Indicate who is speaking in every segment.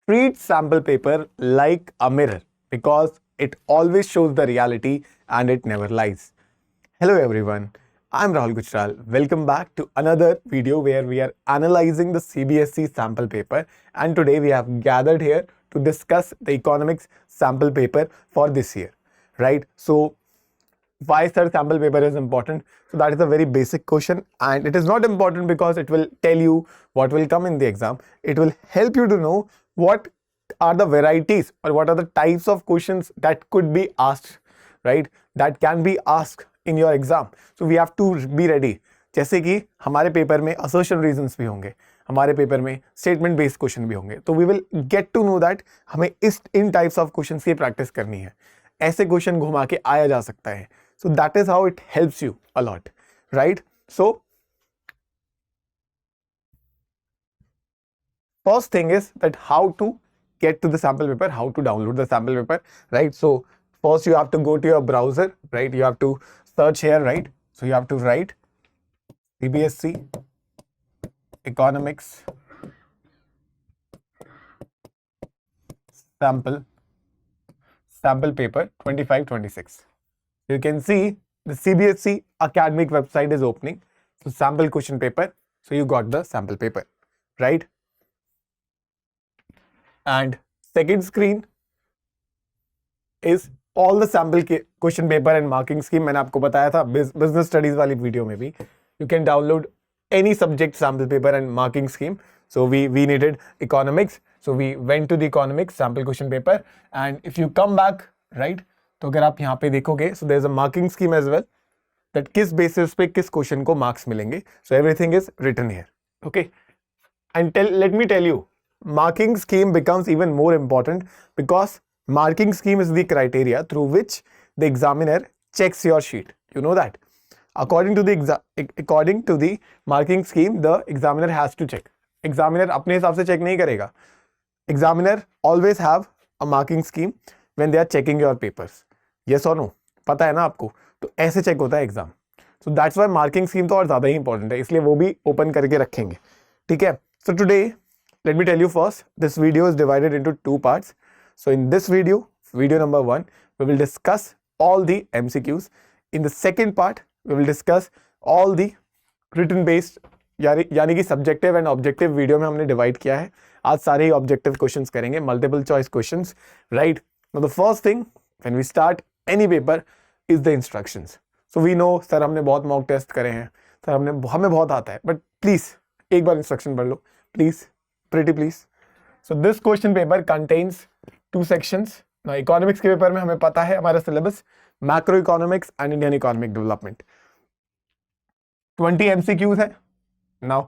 Speaker 1: Treat sample paper like a mirror because it always shows the reality and it never lies. Hello everyone, I'm Rahul Gujral. Welcome back to another video where we are analyzing the CBSE sample paper, and today we have gathered here to discuss the economics sample paper for this year, right? So why sir sample paper is important? So that is a very basic question, and it is not important because it will tell you what will come in the exam. It will help you to know what are the varieties or what are the types of questions that could be asked, right? That can be asked in your exam. So we have to be ready. जैसे कि हमारे paper में assertion reasons भी होंगे, हमारे paper में statement based question भी होंगे, तो we will get to know that हमें इन types of questions की practice करनी है. ऐसे क्वेश्चन घुमा के आया जा सकता है. So that is how it helps you a lot, right? So first thing is that how to get to the sample paper, how to download the sample paper, right? So first you have to go to your browser, right? You have to search here, right? So you have to write CBSE economics sample paper 25-26. You can see the CBSE academic website is opening. So sample question paper. So you got the sample paper, right? And second screen is all the sample question paper and marking scheme. मैंने आपको बताया था business studies वाली video में भी. You can download any subject sample paper and marking scheme. So we needed economics. So we went to the economics sample question paper. And if you come back, right? तो अगर आप यहाँ पे देखोगे, so there's a marking scheme as well, that किस basis पे किस question को marks मिलेंगे. So everything is written here. Okay. And let me tell you, marking scheme becomes even more important because marking scheme is the criteria through which the examiner checks your sheet. You know that. According to the marking scheme, the examiner has to check. Examiner अपने हिसाब से check नहीं करेगा. Examiner always have a marking scheme when they are checking your papers. Yes or no? पता है ना आपको? तो ऐसे check होता है exam. So that's why marking scheme तो और ज़्यादा ही important है, इसलिए वो भी open करके रखेंगे. ठीक है? So today, let me tell you first, this video is divided into two parts. So in this video number 1, we will discuss all the MCQs. In the second part, we will discuss all the written based, यानी कि subjective and objective video में हमने divide किया है. आज सारे ही objective questions करेंगे, multiple choice questions, right? Now the first thing when we start any paper is the instructions. So we know sir हमने बहुत mock test करे हैं, सर हमें बहुत आता है, but please एक बार instruction पढ़ लो, please, pretty please. So this question paper contains 2 sections. Now economics के पेपर में हमें पता है हमारा syllabus macro economics and Indian economic development. 20 MCQs है. Now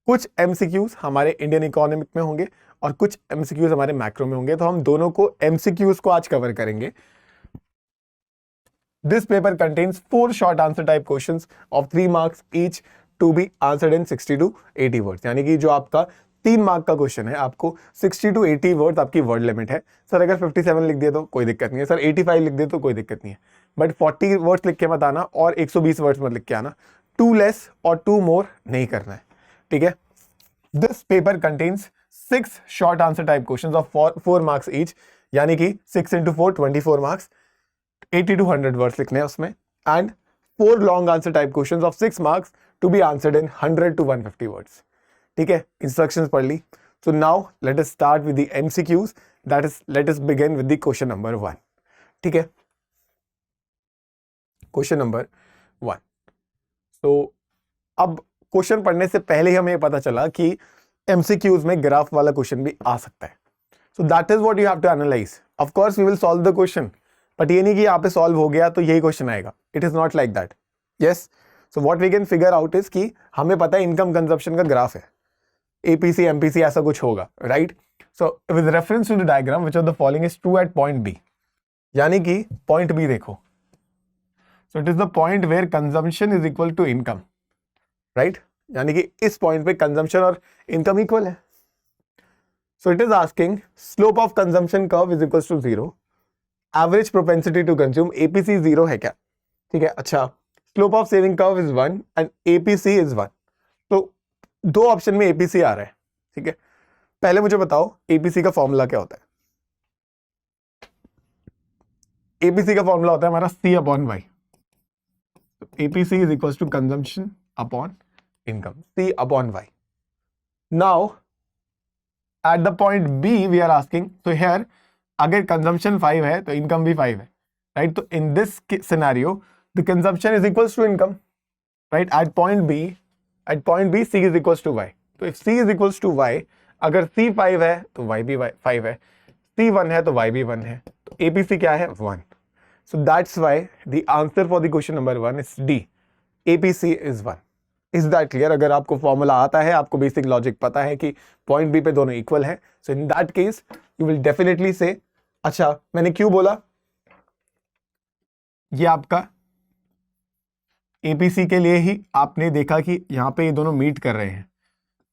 Speaker 1: कुछ MCQs हमारे इंडियन इकोनॉमिक में होंगे और कुछ MCQs हमारे मैक्रो में होंगे, तो हम दोनों को MCQs को आज कवर करेंगे. This paper contains 4 short answer type questions of 3 marks each to be answered in 60 to 80 words. यानी कि जो आपका 3 मार्क का क्वेश्चन है, आपको 60 to 80 वर्ड्स आपकी वर्ड लिमिट है. सर अगर 57 लिख दिए तो कोई दिक्कत नहीं है, सर 85 लिख दिए तो कोई दिक्कत नहीं है, बट 40 वर्ड्स लिख के मत आना और 120 वर्ड्स मत लिख के आना. 2 लेस और 2 मोर नहीं करना है. ठीक है? This paper contains 6 short answer type questions of 4 marks each, यानी कि 6 into 4 24 मार्क्स, 80 to 100 वर्ड्स लिखने हैं उसमें, and 4 long answer type questions of 6 marks to be answered in 100 to 150 words. ठीक है? इंस्ट्रक्शंस पढ़ ली. So now let us start with the MCQs. That is let us begin with the question number 1. ठीक है? Question number 1. तो अब question पढ़ने से पहले ही हमें ये पता चला कि एमसीक्यूज में ग्राफ वाला क्वेश्चन भी आ सकता है. So that is what you have to analyse. Of course we will solve the question, but ये नहीं कि यहाँ पे सॉल्व हो गया तो यही क्वेश्चन आएगा. It is not like that. Yes. So what we can figure out is कि हमें पता है इनकम कंजप्शन का ग्राफ है, एपीसी एमपीसी ऐसा कुछ होगा, right? So with reference to the diagram which of the following is true at point B. यानी कि पॉइंट बी देखो. So it is the point where consumption is equal to income, right? यानी कि इस point पे consumption और income equal है. So it is asking slope of consumption curve is equal to 0, average propensity to consume, APC 0 है क्या? ठीक है. अच्छा, slope of saving curve is 1 and APC is 1. तो 2 ऑप्शन में एपीसी आ रहा है. ठीक है? पहले मुझे बताओ एपीसी का फॉर्मूला क्या होता है। एपीसी का फॉर्मूला होता है हमारा C upon Y. APC is equal to consumption upon income, C upon Y. Now at the point B we are asking, तो हियर अगर कंजम्पशन 5 है तो इनकम भी 5 है, राइट। तो in this scenario the consumption is equal to income, right. At point B C is equal to Y. तो if C is equal to Y, अगर C 5 है तो Y भी 5 है, C 1 है तो Y भी 1 है, तो APC क्या है 1। So that's why the answer for the question number 1 is D. APC is 1. Is that clear? अगर आपको फॉर्मूला आता है, आपको बेसिक लॉजिक पता है कि पॉइंट बी पे दोनों इक्वल है, so in that case you will definitely say, अच्छा मैंने क्यों बोला, ये आपका एपीसी के लिए ही आपने देखा कि यहां पे ये दोनों मीट कर रहे हैं,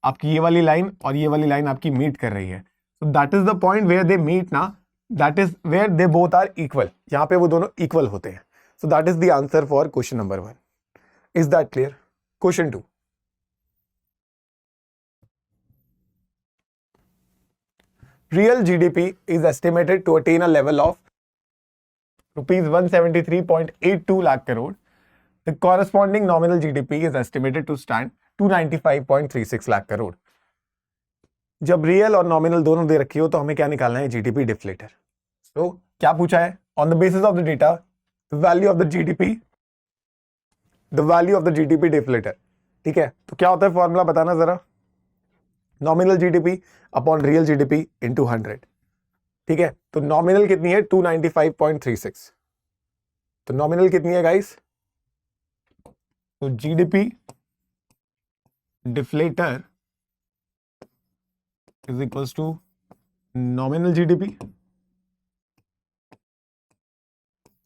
Speaker 1: आपकी ये वाली लाइन और ये वाली लाइन आपकी मीट कर रही है। So that is the point where they meet ना, that is where they both are equal, यहां पे वो दोनों इक्वल होते हैं। So that is the answer for question number 1। Is that clear? Question 2, real GDP is estimated to attain a level of rupees 173.82 lakh crore. The corresponding nominal GDP is estimated to stand 295.36 lakh crore. जब real और nominal दोनों दे रखी हो तो हमें क्या निकालना है, जीडीपी डिफ्लेटर। तो क्या पूछा है, on the basis of the data the value of the GDP deflator, ठीक है। तो क्या होता है फॉर्मूला बताना जरा, nominal GDP upon real GDP into 100, ठीक है। तो नॉमिनल कितनी है 295.36, तो नॉमिनल कितनी है गाइस, तो GDP deflator is equals to nominal GDP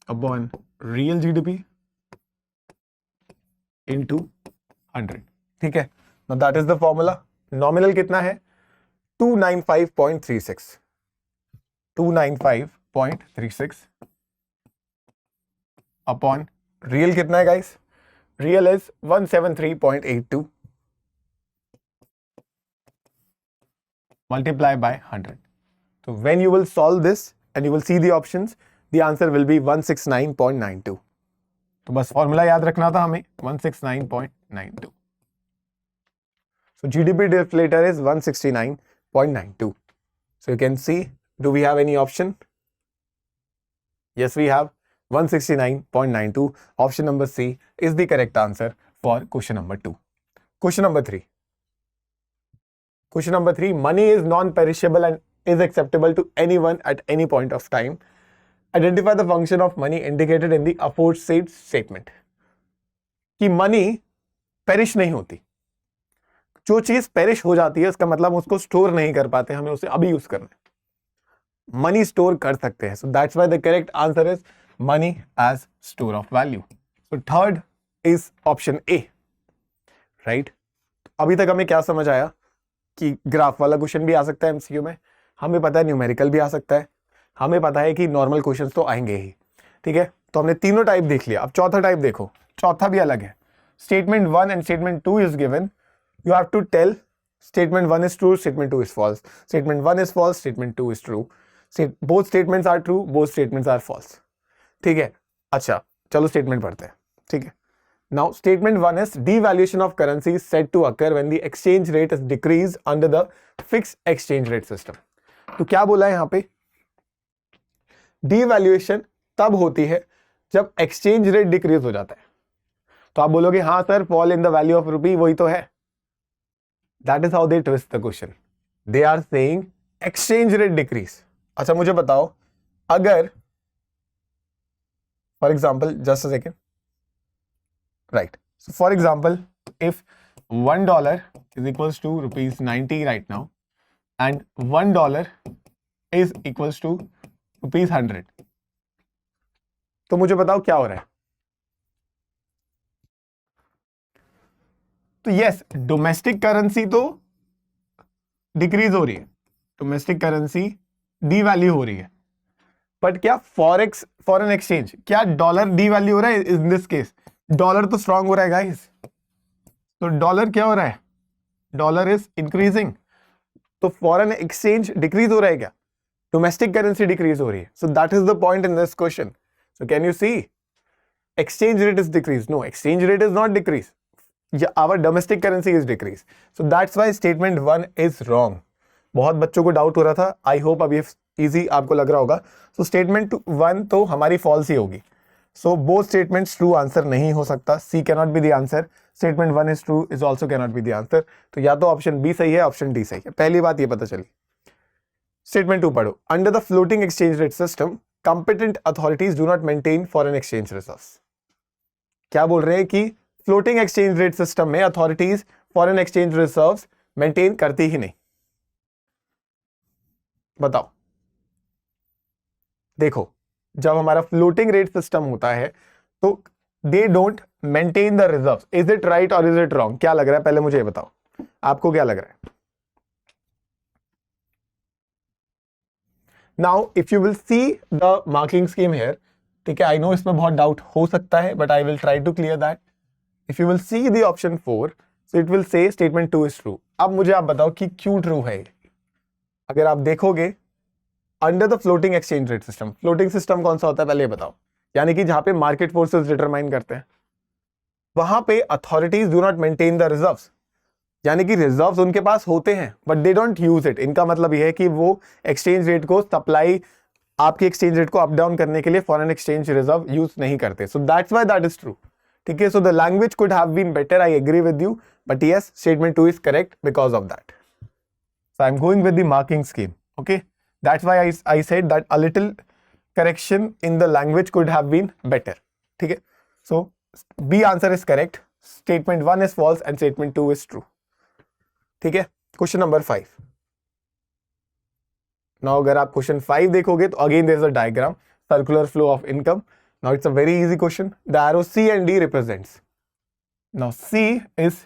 Speaker 1: upon real GDP into 100, ठीक है। Now that is the formula. Nominal कितना है 295.36 अपॉन रियल कितना है guys, real is 173.82 multiply by 100. So when you will solve this and you will see the options, the answer will be 169.92. तो बस formula याद रखना था हमें 169.92. So GDP deflator is 169.92. So you can see, do we have any option? Yes, we have 169.92. Option number C is the correct answer for question number 2. Question number 3. Question number 3, money is non-perishable and is acceptable to anyone at any point of time. Identify the function of money indicated in the aforesaid statement. कि money perish नहीं होती, जो चीज perish हो जाती है उसका मतलब उसको स्टोर नहीं कर पाते, हमें उसे अभी यूज करना है। मनी स्टोर कर सकते हैं, so that's why the correct answer is money as store of value. So third is option A, right. अभी तक हमें क्या समझ आया कि ग्राफ वाला क्वेश्चन भी आ सकता है एमसीक्यू में, हमें पता है न्यूमेरिकल भी आ सकता है, हमें पता है कि नॉर्मल क्वेश्चंस तो आएंगे ही, ठीक है। तो हमने तीनों टाइप देख लिया, अब चौथा टाइप देखो, चौथा भी अलग है। Statement 1 and statement 2 is given, you have to tell statement 1 is true, statement 2 is false, statement 1 is false, statement 2 is true, both statements are true, both statements are false, ठीक है। अच्छा चलो स्टेटमेंट पढ़ते हैं, ठीक है। Now, statement 1 is devaluation of currency is said to occur when the exchange rate is decreased under the fixed exchange rate system. तो क्या बोला है यहाँ पे, devaluation तब होती है जब exchange rate decrease हो जाता है। तो आप बोलोगे हाँ sir, fall in the value of rupee वही तो है। That is how they twist the question. They are saying exchange rate decrease. अच्छा मुझे बताओ, अगर for example, just a second. Right. So for example, if $1 is equals to rupees 90 right now, and $1 is equals to rupees 100, तो मुझे बताओ क्या हो रहा है। तो यस, डोमेस्टिक करेंसी तो डिक्रीज हो रही है, डोमेस्टिक करेंसी डीवैल्यू हो रही है, बट क्या फॉरेन एक्सचेंज, क्या डॉलर डीवैल्यू हो रहा है? इन दिस केस डॉलर तो स्ट्रांग हो रहा है गाइस, तो डॉलर क्या हो रहा है, डॉलर इज इंक्रीजिंग। तो फॉरेन एक्सचेंज डिक्रीज हो रहा है क्या? डोमेस्टिक करेंसी डिक्रीज हो रही है. So that is the point in this question. So can you see exchange rate is decreased? No, exchange rate is not decreased. Yeah, our domestic currency is decreased. So that's why statement 1 is wrong. बहुत बच्चों को doubt हो रहा था. I hope अब ये easy आपको लग रहा होगा. सो स्टेटमेंट 1 तो हमारी फॉल्स ही होगी. So both statements true answer नहीं हो सकता. C cannot be the answer. Statement 1 is true is also cannot be the answer. तो या तो ऑप्शन बी सही है, ऑप्शन डी सही है. पहली बात ये पता चली. स्टेटमेंट 2 पढ़ो. Under the floating exchange rate system competent authorities do not maintain foreign exchange reserves. क्या बोल रहे हैं कि फ्लोटिंग एक्सचेंज रेट सिस्टम में authorities foreign exchange reserves maintain करती ही नहीं. बताओ. देखो, जब हमारा फ्लोटिंग रेट सिस्टम होता है तो they don't maintain the reserves. Is it right और इज इट रॉन्ग? क्या लग रहा है पहले मुझे ये बताओ, आपको क्या लग रहा है? Now if you will see the marking scheme here, ठीक है, आई नो इसमें बहुत डाउट हो सकता है but I will try to clear that. If you will see the option 4, so it will say statement 2 is true. अब मुझे आप बताओ कि क्यों ट्रू है. अगर आप देखोगे under the floating exchange rate system, floating system कौन सा होता है पहले ये बताओ. यानी कि जहां पे मार्केट फोर्सेस डिटरमाइन करते हैं, वहां पे authorities do not maintain the reserves. यानी कि रिजर्व्स उनके पास होते हैं but they don't use it. इनका मतलब यह है कि वो एक्सचेंज रेट को सप्लाई, आपके एक्सचेंज रेट को अप डाउन करने के लिए फॉरेन एक्सचेंज रिजर्व यूज नहीं करते. So that's why that is true. ठीक है, so the language could have been better, I agree with you, but yes, statement 2 is correct because of that. So I am going with the marking scheme. Okay, that's why I said that a little correction in the language could have been better. ठीक है, so B answer is correct, statement 1 is false and statement 2 is true. ठीक है, question number 5. Now अगर आप question 5 देखोगे तो again there is a diagram, circular flow of income. Now it's a very easy question. The arrow C and D represents. Now C is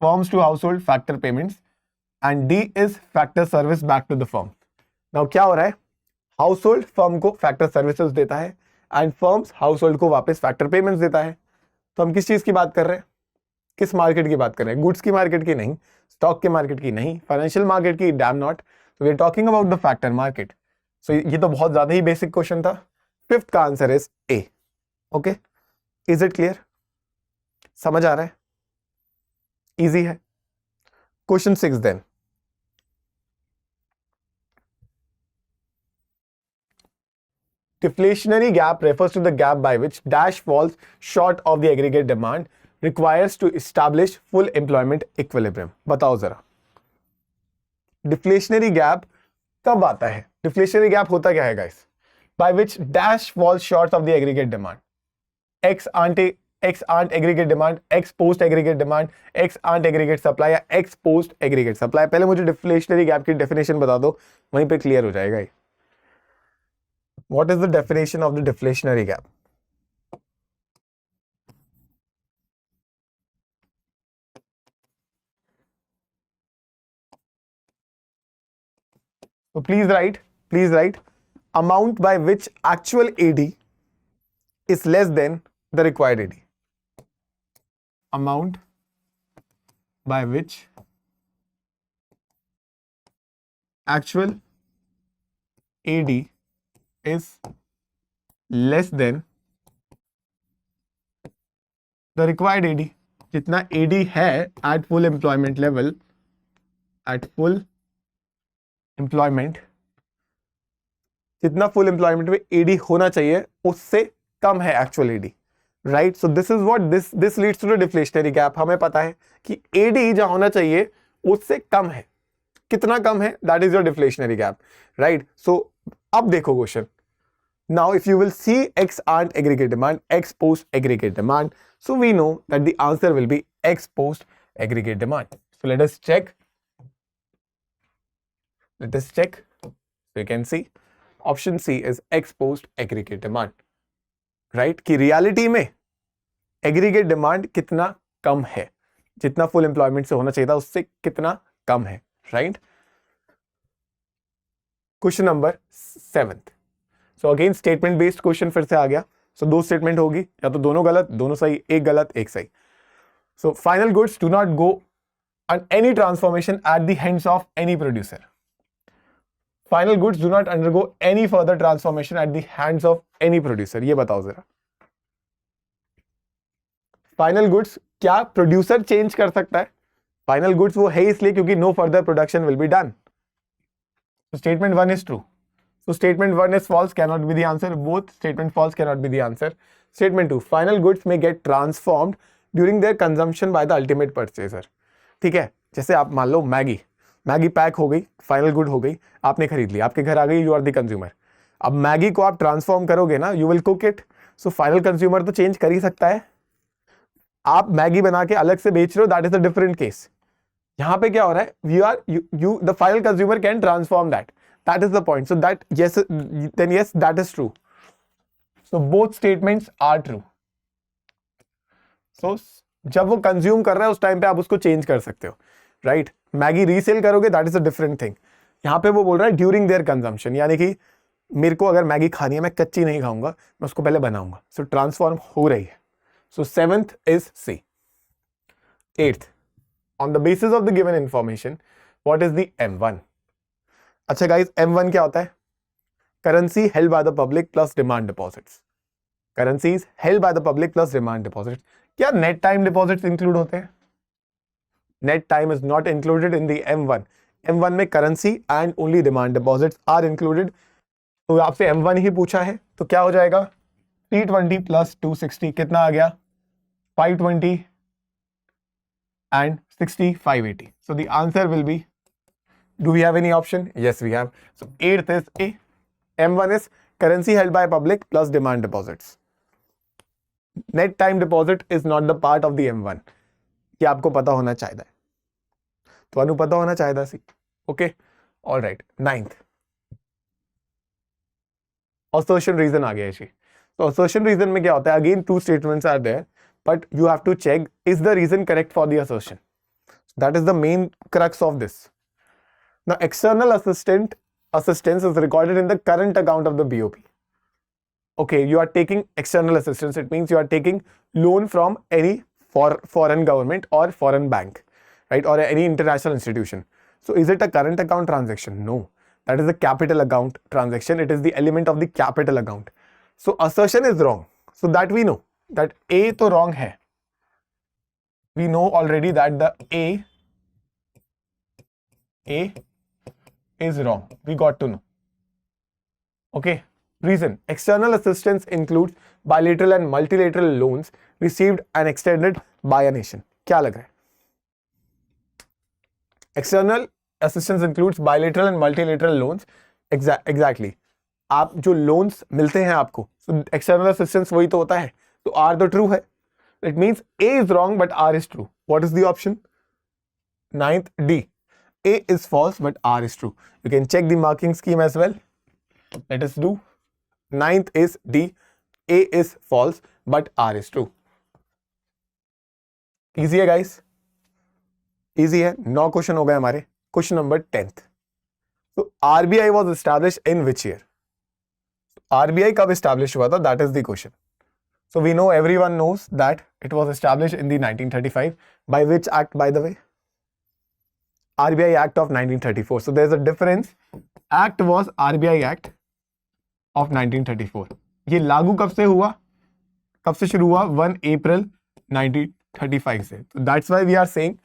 Speaker 1: firms to household factor payments and D is factor service back to the firm. Now क्या हो रहा है? Household firm को factor services देता है and firms household को वापस factor payments देता है. तो हम किस चीज की बात कर रहे हैं? किस मार्केट की बात कर रहे हैं? गुड्स की मार्केट की नहीं, स्टॉक के मार्केट की नहीं, फाइनेंशियल मार्केट की, dam not. So we are talking about the factor market. So ये तो बहुत ज्यादा ही बेसिक क्वेश्चन था. 5th का answer is A. Okay, is it clear? समझ आ रहा है? इजी है. Question 6 then. Deflationary gap refers to the gap by which dash falls short of the aggregate demand requires to establish full employment equilibrium. बताओ जरा, deflationary gap कब आता है? डिफ्लेशनरी गैप होता क्या है guys? By which dash falls short of the aggregate demand. Ex ante aggregate demand, ex post aggregate demand, ex ante aggregate supply या ex post aggregate supply. पहले मुझे डिफ्लेशनरी गैप की डेफिनेशन बता दो, वहीं पे क्लियर हो जाएगा ये. What is the definition of the deflationary gap? So please write amount by which actual AD is less than the required AD. Amount by which actual AD is less than the required AD. जितना AD है at full employment level, at full employment, जितना full employment में AD होना चाहिए उससे कम है actual AD. Right, so this is what this leads to the deflationary gap. हमें पता है कि एडी जहां होना चाहिए उससे कम है. कितना कम है? That is your deflationary gap. Right, so अब देखो question. Now if you will see ex ante aggregate demand, ex post aggregate demand, so we know that the answer will be ex post aggregate demand. So let us check. Let us check. So you can see option C is ex post aggregate demand. Right? कि reality में aggregate demand कितना कम है, जितना full employment से होना चाहिए था उससे कितना कम है. Right, question number 7th. So again statement based question फिर से आ गया. सो 2 स्टेटमेंट होगी, या तो दोनों गलत, दोनों सही, एक गलत एक सही. So final goods do not go on any transformation at the hands of any producer. Final goods do not undergo any further transformation at the hands of any producer. ये बताओ जरा, फाइनल गुड्स क्या producer change कर सकता है? Final goods वो है इसलिए क्योंकि no further production will be done. Statement 1 is true, so statement 1 is false, cannot be the answer. Both statement false cannot be the answer. Statement 2, final goods may get transformed during their consumption by the ultimate purchaser. ठीक है, जैसे आप मान लो Maggi pack हो गई, final good हो गई, आपने खरीद ली, आपके घर आ गई, यू आर द कंज्यूमर। अब मैगी को आप ट्रांसफॉर्म करोगे ना, you will cook it, so final consumer तो चेंज कर ही सकता है। आप मैगी बना के अलग से बेच रहे हो, that is a different case. यहां पे क्या हो रहा है, the final consumer can transform that, that is the point. So that yes, then yes, that is true. So both statements are true. So जब वो कंज्यूम कर रहा है उस टाइम पे आप उसको चेंज कर सकते हो, राइट? मैगी रीसेल करोगे, that is a different thing. यहां पे वो बोल रहा है ड्यूरिंग देयर कंजम्पशन, यानी कि मेरे को अगर मैगी खानी है, मैं कच्ची नहीं खाऊंगा, मैं उसको पहले बनाऊंगा। सो ट्रांसफॉर्म हो रही है। So 7th is C. 8th, on the basis of the given information what is the M1? अच्छा गाइस, M1 क्या होता है? Currency held by the public plus demand deposits. Currencies held by the public plus demand deposits. क्या net time deposits include होते हैं? Net time is not included in the M1। M1 में currency and only demand deposits are included. तो आपसे M1 ही पूछा है, तो क्या हो जाएगा? 320 प्लस 260 कितना आ गया? 520 and 60 580। So the answer will B, do we have any option? Yes, we have. So 8th is A. M1 is currency held by public plus demand deposits. Net time deposit is not the part of the M1. ये आपको पता होना चाहिए, तो अनु पता होना चाहिए C. Okay, all right. 9th, assertion reason आ गया जी। तो assertion reason में क्या होता है? Again two statements are there, but you have to check is the reason correct for the assertion. That is the main crux of this. Now, external assistance is recorded in the current account of the BOP. Okay, you are taking external assistance. It means you are taking loan from any foreign government or foreign bank, right? Or any international institution. So, is it a current account transaction? No, that is a capital account transaction. It is the element of the capital account. So, assertion is wrong. So, that we know that A to wrong hai. We know already that the A is wrong. We got to know. Okay. Reason, external assistance includes bilateral and multilateral loans received and extended by a nation. क्या लग रहा है? External assistance includes bilateral and multilateral loans. Exactly. आप जो loans मिलते हैं आपको, so external assistance वही तो होता है, तो R तो true है. It means A is wrong but R is true. What is the option? 9th, D. A is false but R is true. You can check the marking scheme as well. Let us do. 9th is D. A is false but R is true. Easy है guys. Easy है. 9 question हो गए हमारे. Question number 10th. So RBI was established in which year? RBI कब established हुआ था? That is the question. So we know, everyone knows that it was established in the 1935. By which act, by the way? RBI Act of 1934. So there's a difference. Act was RBI Act of 1934. ये लागू कब से हुआ? कब से शुरू हुआ? 1 April 1935 से. So that's why we are saying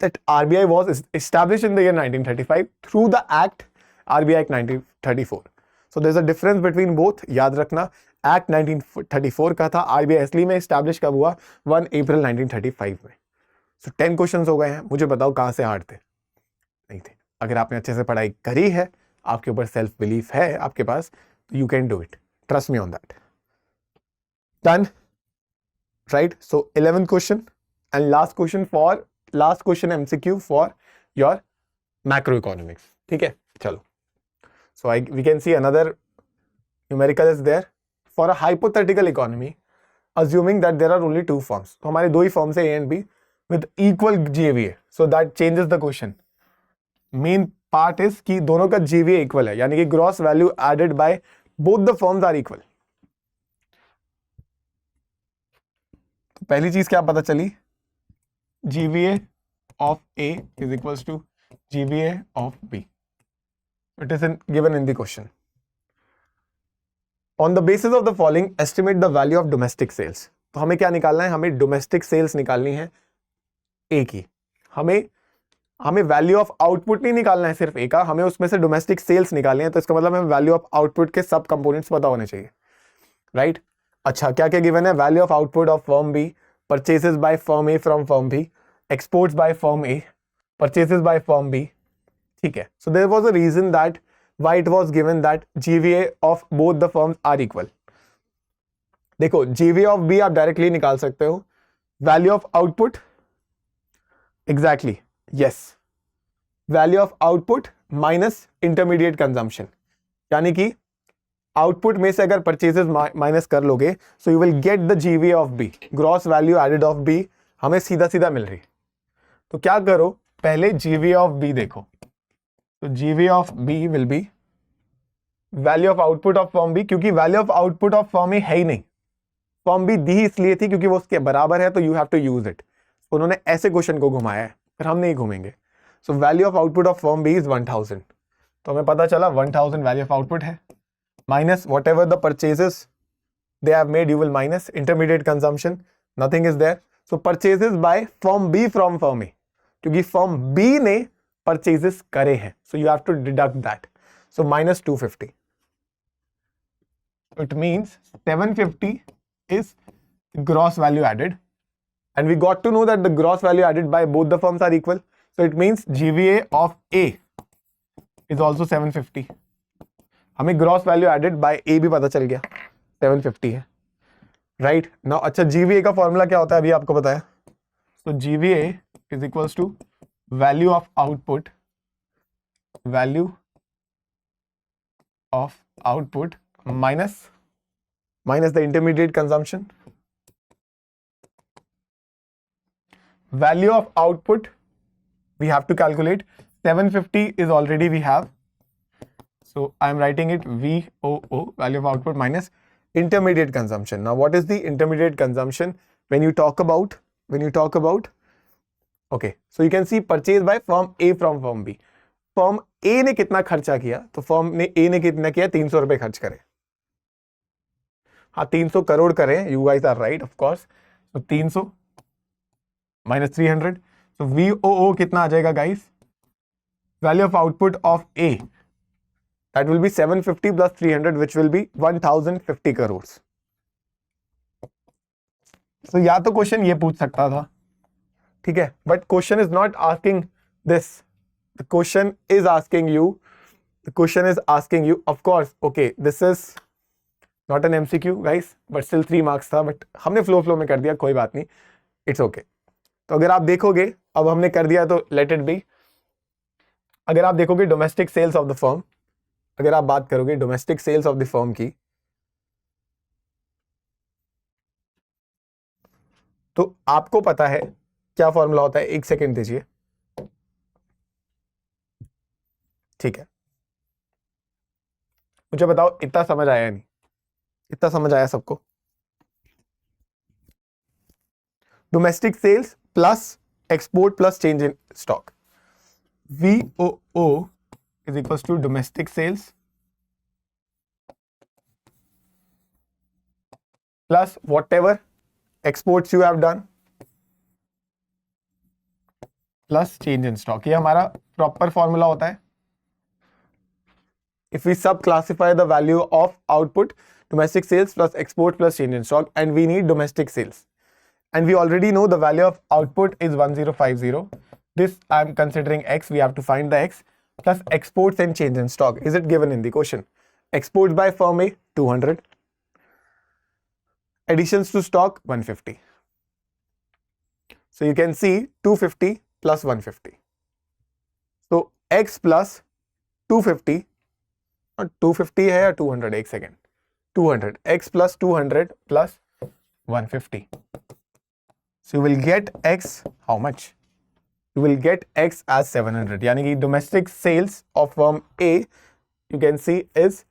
Speaker 1: that RBI was established in the year 1935 through the Act RBI Act 1934. So there's a difference between both. याद रखना, Act 1934 का था, RBI असली में establish कब हुआ? 1 April 1935 में. So 10 क्वेश्चंस हो गए हैं. मुझे बताओ कहां से हार्ड थे? नहीं थे. अगर आपने अच्छे से पढ़ाई करी है, आपके ऊपर सेल्फ बिलीफ है आपके पास, तो you can do it. Trust me on that. Done, right? So 11th question and last question MCQ for your macro economics. ठीक है, चलो. So we can see another numerical is there. For a hypothetical economy, assuming that there are only 2 forms. तो हमारे 2 ही forms है, A and B, with equal GVA. So that changes the question. Main part is कि दोनों का GVA equal है, यानी कि gross value added by both the firms are equal. तो पहली चीज क्या पता चली? GVA of A is equals to GVA of B. It is given in the question. On the basis of the following, estimate the value of domestic sales. तो हमें क्या निकालना है? हमें डोमेस्टिक सेल्स निकालनी है ए की. हमें वैल्यू ऑफ आउटपुट नहीं निकालना है सिर्फ ए का, हमें उसमें से डोमेस्टिक सेल्स निकालनी है. तो इसका मतलब हमें वैल्यू ऑफ आउटपुट के सब कंपोनेंट्स पता होने चाहिए, राइट? अच्छा, क्या क्या गिवन है? Value of output of firm B, purchases by firm A from firm B, exports by firm A, purchases by firm B. ठीक है. So there was a reason that why it was given that GVA of both the firms are equal. देखो, GVA of B आप directly निकाल सकते हो. Value of output, exactly, yes, value of output minus intermediate consumption. यानी कि output में से अगर परचेजेस माइनस कर लोगे, so you will get the GVA of B, gross value added of B. हमें सीधा सीधा मिल रही. तो क्या करो, पहले GVA ऑफ B देखो. तो GVA of B will be value of output of firm B, क्योंकि value of output of firm A है ही नहीं. फर्म B दी इसलिए थी क्योंकि वो उसके बराबर है, तो you have to use it. उन्होंने ऐसे क्वेश्चन को घुमाया है, फिर हम नहीं घूमेंगे. So value of output of firm B is 1000. तो हमें पता चला 1000 वैल्यू ऑफ आउटपुट है, minus whatever the purchases they have made, you will minus intermediate consumption, nothing is there. So purchases by firm B from firm A, क्योंकि firm B ने purchases करे हैं, so you have to deduct that. So minus 250. It means 750 is gross value added, and we got to know that the gross value added by both the firms are equal. So it means GVA of A is also 750. हमें gross value added by A भी पता चल गया, 750 है, right? Now अच्छा, GVA का formula क्या होता है अभी आपको पता है. So GVA is equals to value of output, value of output minus the intermediate consumption. Value of output we have to calculate. 750 is already we have, so I am writing it VOO, value of output minus intermediate consumption. Now what is the intermediate consumption? When you talk about okay, so you can see purchase by firm A from firm B. Firm A ने कितना खर्चा किया, तो firm ने ए ने कितना किया, 300 रुपए खर्च करे. हाँ, 300 करोड़ करें, you guys are right, of course. तो 300 माइनस 300, तो VOO कितना आ जाएगा guys? Value of output of A, that will be 750 plus 300 which will be 1050 crore. तो या तो क्वेश्चन ये पूछ सकता था, ठीक है, but question is not asking this. The question is asking you, of course, okay, this is not an MCQ guys, but still 3 marks था, but हमने फ्लो में कर दिया, कोई बात नहीं, it's okay. तो अगर आप देखोगे, अब हमने कर दिया तो let it be. अगर आप देखोगे domestic sales of the firm, अगर आप बात करोगे domestic sales of the firm की, तो आपको पता है क्या फॉर्मूला होता है. 1 सेकेंड दीजिए, ठीक है. मुझे बताओ, इतना समझ आया नहीं? इतना समझ आया सबको? Domestic sales plus export plus change in stock, VOO is equals to domestic sales plus whatever exports you have done plus change in stock. ये हमारा प्रॉपर फॉर्मूला होता है. If we subclassify the value of output, domestic sales plus export plus change in stock, and we need domestic sales, and we already know the value of output is 1050. This I am considering X. We have to find the X plus exports and change in stock. Is it given in the question? Exports by firm A 200, additions to stock 150. So you can see 250 plus 150. So X plus 250. 250 है या 200? एक second, 200, x plus 200 plus 150. So you will get x how much? You will get x as 700. यानी कि domestic sales of firm A you can see is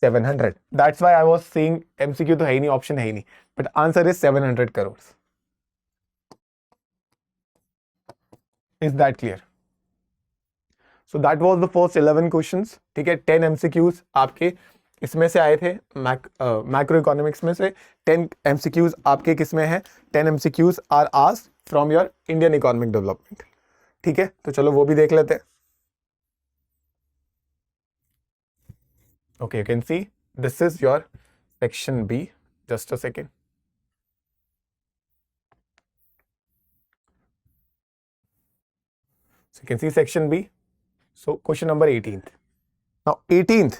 Speaker 1: 700. That's why I was saying MCQ तो है ही नहीं, option है ही नहीं, but answer is 700 crores. Is that clear? So that was the first 11 questions, ठीक है। 10 MCQs आपके इसमें से आए थे, मैक्रो इकोनॉमिक्स में से 10 एमसीक्यूज आपके किस में है, 10 MCQs are asked from your Indian economic development, ठीक है। तो चलो वो भी देख लेते हैं। Okay, you can see this is your section B, just a second. So you can see section B. So question number 18th. Now 18th,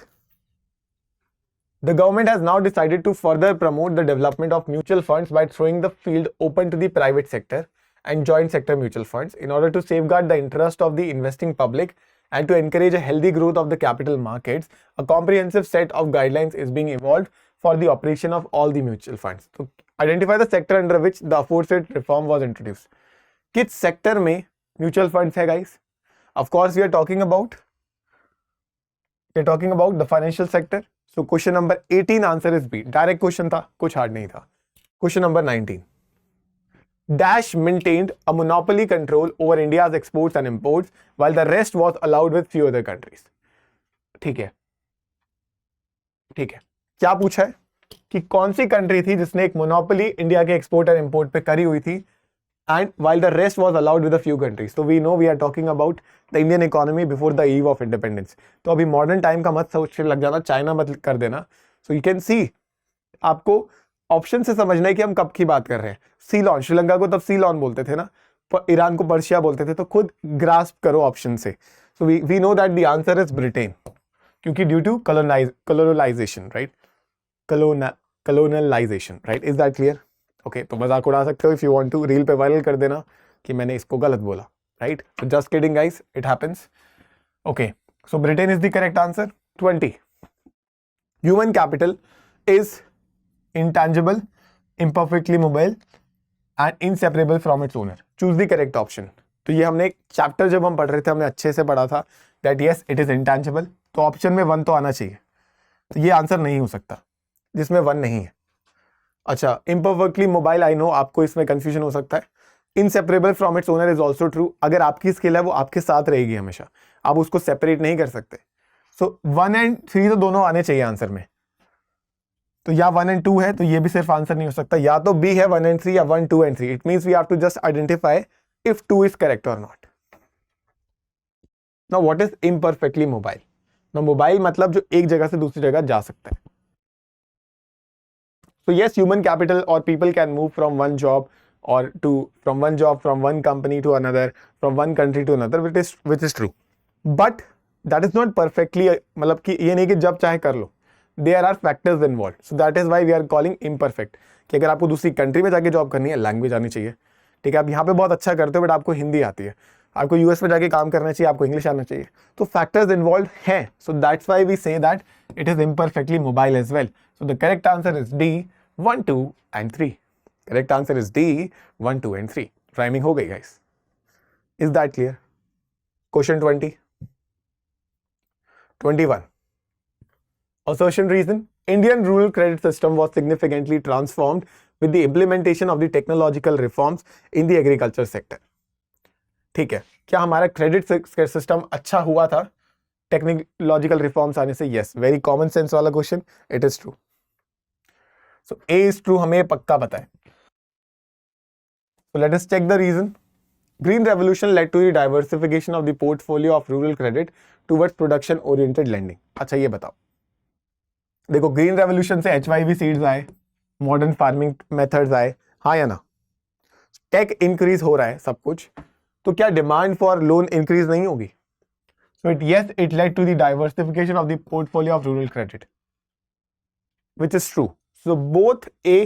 Speaker 1: the government has now decided to further promote the development of mutual funds by throwing the field open to the private sector and joint sector mutual funds in order to safeguard the interest of the investing public and to encourage a healthy growth of the capital markets. A comprehensive set of guidelines is being evolved for the operation of all the mutual funds. So identify the sector under which the aforesaid reform was introduced. किस sector में mutual funds है guys? Of course we are talking about the financial sector. So question number 18 answer is B. Direct question था, कुछ hard नहीं था। Question number 19, dash maintained a monopoly control over India's exports and imports while the rest was allowed with few other countries. ठीक है, ठीक है। क्या पूछा है कि कौन सी कंट्री थी जिसने एक मोनोपोली इंडिया के एक्सपोर्ट एंड इंपोर्ट पे करी हुई थी, and while the rest was allowed with a few countries. So we know we are talking about the Indian economy before the eve of independence. तो अभी मॉडर्न टाइम का मत सोचने लग जाना, चाइना मत कर देना। सो यू कैन सी, आपको ऑप्शन से समझना है कि हम कब की बात कर रहे हैं। सीलॉन, श्रीलंका को तब सीलॉन बोलते थे ना, ईरान को पर्शिया बोलते थे, तो खुद ग्रास्प करो ऑप्शन से। So we know that the answer is Britain, क्योंकि due to colonisation, right, colonisation, right. Is that clear? Okay, तो मजाक उड़ा सकते हो if you want to, reel पे वायरल कर देना कि मैंने इसको गलत बोला, राइट। तो just kidding guys, it happens. Okay, so Britain is the correct answer. 20, human capital is intangible, imperfectly mobile and inseparable from its owner. Choose the correct option. तो ये हमने एक चैप्टर जब हम पढ़ रहे थे हमने अच्छे से पढ़ा था that yes it is intangible, तो ऑप्शन में 1 तो आना चाहिए, तो ये आंसर नहीं हो सकता जिसमें 1 नहीं है। अच्छा, imperfectly mobile, आई नो आपको इसमें कंफ्यूजन हो सकता है। inseparable from its owner is also true, अगर आपकी स्किल है वो आपके साथ रहेगी हमेशा, आप उसको सेपरेट नहीं कर सकते। सो 1 and 3 तो दोनों आने चाहिए आंसर में, तो या 1 and 2 है तो ये भी सिर्फ आंसर नहीं हो सकता, या तो बी है 1 and 3 या 1, 2 and 3। It means we have to just identify if 2 is correct और not. Now what is imperfectly mobile? ना मोबाइल मतलब जो एक जगह से दूसरी जगह जा सकता है। So yes, human capital or people can move from one job from one company to another, from one country to another, which is true. But that is not perfectly, मतलब कि ये नहीं कि जब चाहे कर लो। There are factors involved. So that is why we are calling imperfect. कि अगर आपको दूसरी कंट्री में जाके जॉब करनी है, लैंग्वेज आनी चाहिए, ठीक है। आप यहाँ पे बहुत अच्छा करते हो बट आपको हिंदी आती है, आपको यूएस में जाके काम करना चाहिए, आपको इंग्लिश आना चाहिए, तो फैक्टर्स इन्वॉल्व हैं। So that's why we say that it is imperfectly mobile as well. So the correct answer is D, 1, 2 and 3. Correct answer is D, 1, 2 and 3. Rhyming हो गई guys. Is that clear? Question 20. 21. Assertion reason. Indian rural credit system was significantly transformed with the implementation of the technological reforms in the agriculture sector. ठीक है, क्या हमारा credit system अच्छा हुआ था technological reforms आने से? यस, वेरी कॉमन सेंस वाला question, it is true. So A is true, हमें पक्का पता है। So let us check the reason. Green revolution led to the diversification of the portfolio of rural credit towards production oriented lending. अच्छा ये बताओ, देखो green revolution से HYV seeds आए, मॉडर्न फार्मिंग मेथड्स आए, हाँ या ना? टेक इंक्रीज हो रहा है सब कुछ, तो क्या डिमांड फॉर लोन इंक्रीज नहीं होगी? So it led to the diversification of the portfolio of rural credit, which is true. So both A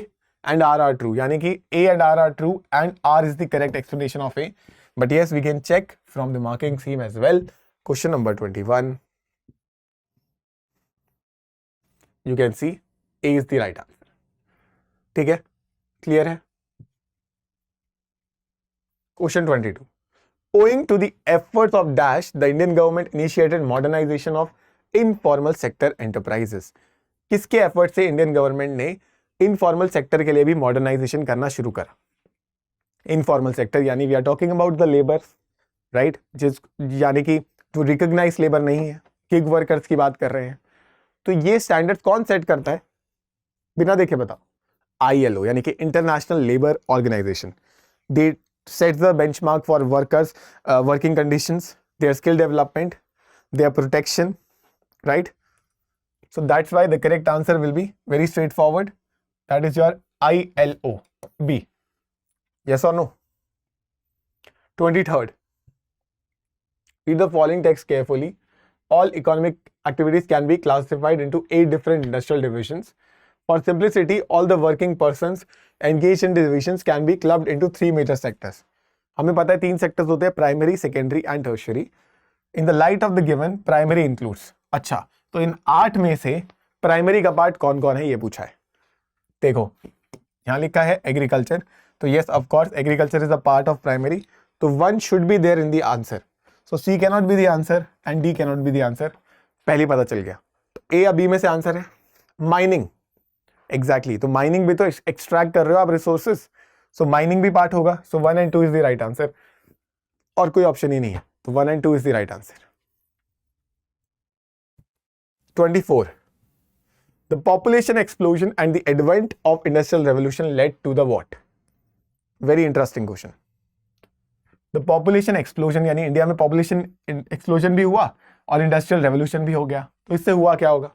Speaker 1: and R are true, यानी कि A and R are true and R is the correct explanation of A. But yes, we can check from the marking scheme as well. Question number 21. You can see A is the right answer. ठीक है, clear है? Question 22. Owing to the efforts of Dash, the Indian government initiated modernization of informal sector enterprises. किसके effort से Indian government ने informal sector के लिए भी modernisation करना शुरू करा? इनफॉर्मल सेक्टर यानी we are talking about the labours, right, जिस यानी कि जो रिकॉग्नाइज लेबर नहीं है, गिग वर्कर्स की बात कर रहे हैं। तो ये स्टैंडर्ड कौन सेट करता है, बिना देखे बताओ? ILO यानी कि international labour organisation. They set the benchmark for workers working conditions, their skill development, their protection, right? So that's why the correct answer will be very straightforward. That is your ILO, B. Yes or no? 23rd. Read the following text carefully. All economic activities can be classified into 8 different industrial divisions. For simplicity, all the working persons engaged in divisions can be clubbed into 3 major sectors. हमें पता है 3 sectors होते हैं, primary, secondary and tertiary. In the light of the given primary includes. अच्छा, तो इन 8 में से primary का पार्ट कौन कौन है ये पूछा है. देखो यहां लिखा है एग्रीकल्चर, तो yes of course agriculture is a part of primary, तो 1 should be there in the answer. So C can not be the answer and D can not be the answer. पहले पता चल गया. तो ए या बी में से आंसर है माइनिंग. एग्जैक्टली, तो माइनिंग भी तो एक्सट्रैक्ट कर रहे हो आप रिसोर्सेस, सो माइनिंग भी पार्ट होगा. सो 1 and 2 is the right answer, और कोई ऑप्शन ही नहीं है. तो 1 and 2 is the right answer. 24. The population explosion and the advent of industrial revolution led to the what? Very interesting question. The population explosion यानी India में population explosion भी हुआ और industrial revolution भी हो गया. तो इससे हुआ क्या होगा?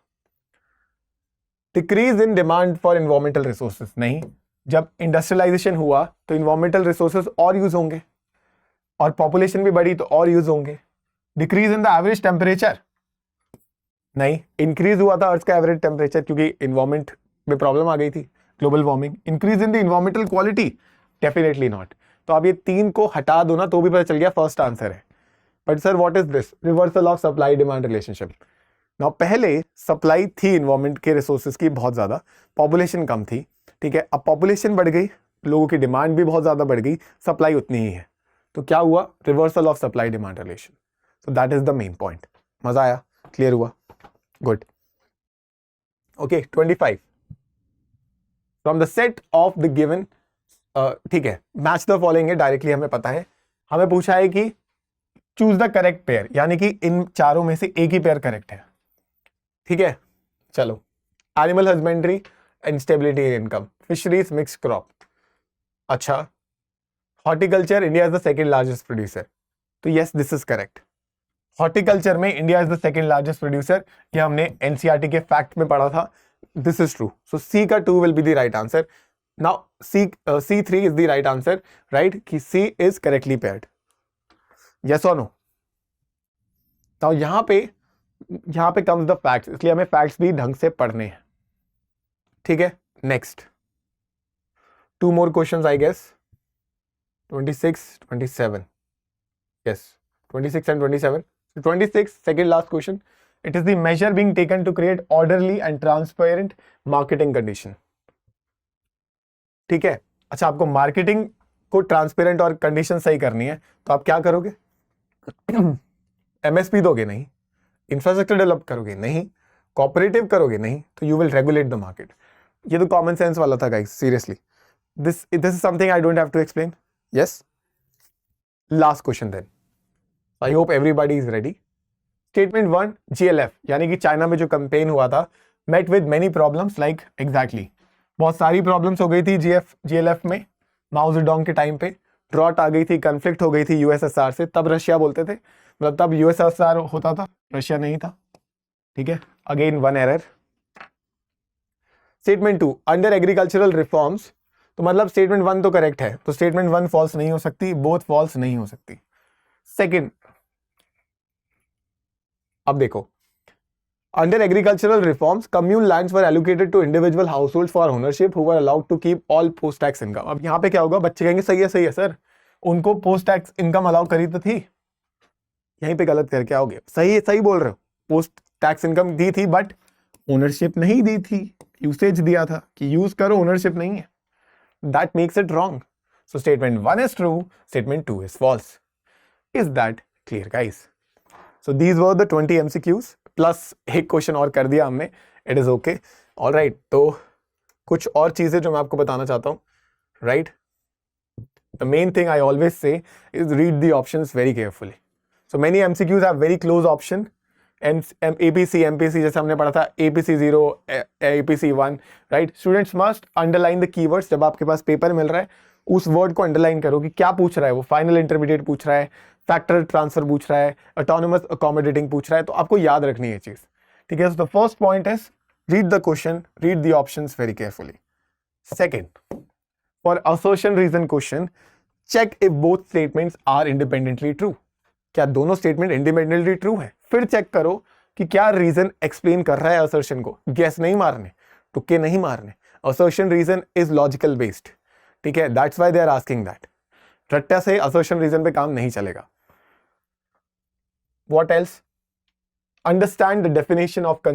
Speaker 1: Decrease in demand for environmental resources. नहीं, जब इंडस्ट्रियलाइजेशन हुआ तो इन्वायरमेंटल रिसोर्सेज और यूज होंगे और पॉपुलेशन भी बढ़ी तो और यूज होंगे. Decrease in the average temperature. नहीं, इंक्रीज हुआ था अर्थ का एवरेज टेम्परेचर क्योंकि इन्वायरमेंट में प्रॉब्लम आ गई थी, global warming. Increase in the environmental quality, definitely not. तो अब ये 3 को हटा दो ना तो भी पता चल गया फर्स्ट आंसर है. But sir what is this? Reversal of supply demand relationship. Now पहले सप्लाई थी इन्वायरमेंट के रिसोर्सेज की बहुत ज्यादा, पॉपुलेशन कम थी, ठीक है. अब पॉपुलेशन बढ़ गई, लोगों की डिमांड भी बहुत ज्यादा बढ़ गई, सप्लाई उतनी ही है. तो क्या हुआ? Reversal of supply demand relation. So that is the main point. मजा आया? क्लियर हुआ? Good. Okay, 25. From the set of the given, ठीक है, मैच द फॉलोइंग है, डायरेक्टली हमें पता है. हमें पूछा है कि चूज द करेक्ट पेयर, यानी कि इन चारों में से एक ही पेयर करेक्ट है. ठीक है, चलो. Animal husbandry and stability income, fisheries, mix crop. अच्छा, horticulture, India is the second largest producer. तो yes, this is correct. Horticulture में India is the second largest producer, ये हमने एनसीईआरटी के फैक्ट में पढ़ा था. This is true. So C का 2 will be the right answer. Now C3 is the right answer, right, कि C is correctly paired. Yes और नो? नाउ यहां पे कम्स द फैक्ट्स, इसलिए हमें फैक्ट्स भी ढंग से पढ़ने हैं. ठीक है, next 2 more questions I guess. 26, 27. Yes, 26 and 27. So 26, second last question. It is the measure being taken to create orderly and transparent marketing condition. ठीक है. अच्छा, आपको मार्केटिंग को ट्रांसपेरेंट और कंडीशन सही करनी है तो आप क्या करोगे? MSP दोगे? नहीं. इंफ्रास्ट्रक्चर डेवलप करोगे? नहीं. कोऑपरेटिव करोगे? नहीं. तो you will regulate the market. ये तो कॉमन सेंस वाला था guys, seriously. This is something I don't have to explain. Yes. Last question then. I hope everybody is ready. Statement 1, GLF यानी कि चाइना में जो कैंपेन हुआ था, met with many problems like exactly. बहुत सारी प्रॉब्लम्स हो गई थी GLF में. माओ जेडोंग के टाइम पे ड्रॉट आ गई थी, कन्फ्लिक्ट हो गई थी यूएसएसआर से. तब रशिया बोलते थे, मतलब तब यूएसएसआर होता था, रशिया नहीं था. ठीक है, again 1 error. Statement 2, under agricultural reforms. तो मतलब स्टेटमेंट 1 तो करेक्ट है, तो स्टेटमेंट 1 फॉल्स नहीं हो सकती, बोथ फॉल्स नहीं हो सकती. सेकंड, अब देखो, under agricultural reforms commune lands were allocated to individual households for ownership who were allowed to keep all post tax income. अब यहाँ पे क्या होगा? बच्चे कहेंगे सही है सर, उनको पोस्ट टैक्स इनकम अलाउ करी तो थी. यहीं पे गलत करके आओगे. सही बोल रहे हो, पोस्ट टैक्स इनकम दी थी बट ओनरशिप नहीं दी थी, यूसेज दिया था कि यूज करो, ओनरशिप नहीं है. That makes it wrong. So statement 1 is true, statement 2 is false. Is that clear, guys? So these were the 20 MCQs plus एक क्वेश्चन और कर दिया हमने. It is okay. All right. तो कुछ और चीजें जो मैं आपको बताना चाहता हूँ, right? The main thing I always say is read the options very carefully. So many MCQs have very close option. APC, MPC जैसे हमने पढ़ा था, APC 0, APC 1, right? Students must underline the keywords. जब आपके पास पेपर मिल रहा है उस word को अंडरलाइन करो कि क्या पूछ रहा है वो. फाइनल इंटरमीडिएट पूछ रहा है, फैक्टर ट्रांसफर पूछ रहा है, ऑटोनोमस अकोमोडेटिंग पूछ रहा है, तो आपको याद रखनी है चीज. ठीक है. So the first point is read the question, read the options very carefully. Second, for assertion reason question, check if both statements are independently true. क्या दोनों स्टेटमेंट इंडिपेंडेंटली ट्रू है? फिर चेक करो कि क्या रीजन एक्सप्लेन कर रहा है असर्शन को. गैस नहीं मारने, तुक्के नहीं मारने. Assertion reason is logical based. ठीक है. That's why they are asking that. रट्टा से असर्शन रीजन पे काम नहीं चलेगा. What else? Understand the definition of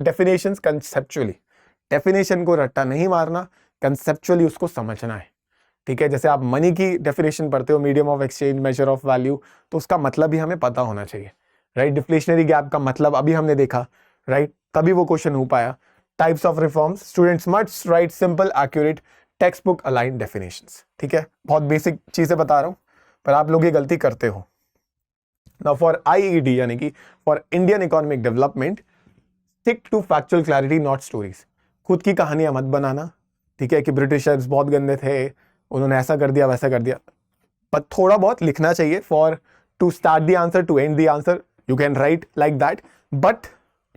Speaker 1: definitions conceptually. Definition को रट्टा नहीं मारना, कंसेप्चुअली उसको समझना है. ठीक है. जैसे आप मनी की डेफिनेशन पढ़ते हो, medium of exchange, measure of value, तो उसका मतलब भी हमें पता होना चाहिए. राइट. डिफ्लेशनरी गैप का मतलब अभी हमने देखा. राइट. तभी वो क्वेश्चन हो पाया. Types of reforms, students must write simple, accurate, text book align definitions. ठीक है. बहुत बेसिक चीजें बता रहा हूं, पर आप लोग ये गलती करते हो. नाउ फॉर IED यानी कि for Indian economic development, stick to factual clarity, not stories. खुद की कहानियां मत बनाना. ठीक है. कि ब्रिटिशर्स बहुत गंदे थे, उन्होंने ऐसा कर दिया, वैसा कर दिया. पर थोड़ा बहुत लिखना चाहिए. For to start the answer, to end the answer, you can write like that, but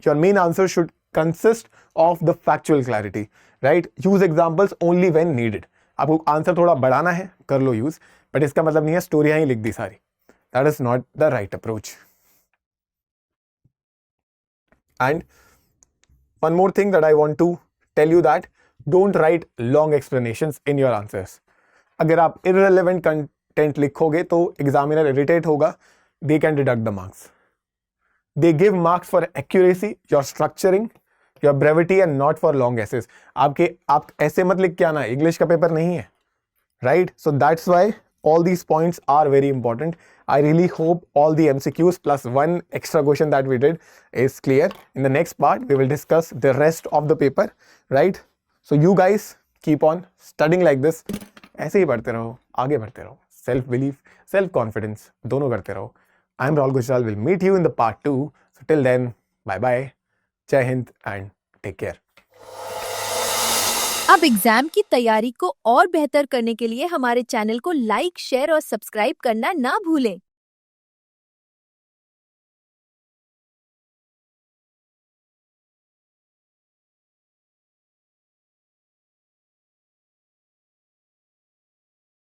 Speaker 1: your main answer should consist of the factual clarity. Right. Use examples only when needed. आपको आंसर थोड़ा बढ़ाना है, कर लो use, but इसका मतलब नहीं है स्टोरियां ही लिख दी सारी. That is not the right approach. And one more thing that I want to tell you that don't write long explanations in your answers. अगर आप irrelevant कंटेंट लिखोगे तो एग्जामिनर इरिटेट होगा. They can deduct the marks. They give marks for accuracy, your structuring, your brevity and not for long essays. आप ऐसे मत लिख के आना, इंग्लिश का पेपर नहीं है. Right. So that's why all these points are very important. I really hope all the MCQs plus one extra question that we did is clear. In the next part, we will discuss the rest of the paper, right? So you guys keep on studying like this. ऐसे ही बढ़ते रहो, आगे बढ़ते रहो. Self belief, self confidence, दोनों करते रहो. I am Rahul Gujral. Will meet you in the part 2. So till then, bye bye. Jai Hind and take care.
Speaker 2: अब एग्जाम की तैयारी को और बेहतर करने के लिए हमारे चैनल को लाइक, शेयर और सब्सक्राइब करना ना भूलें।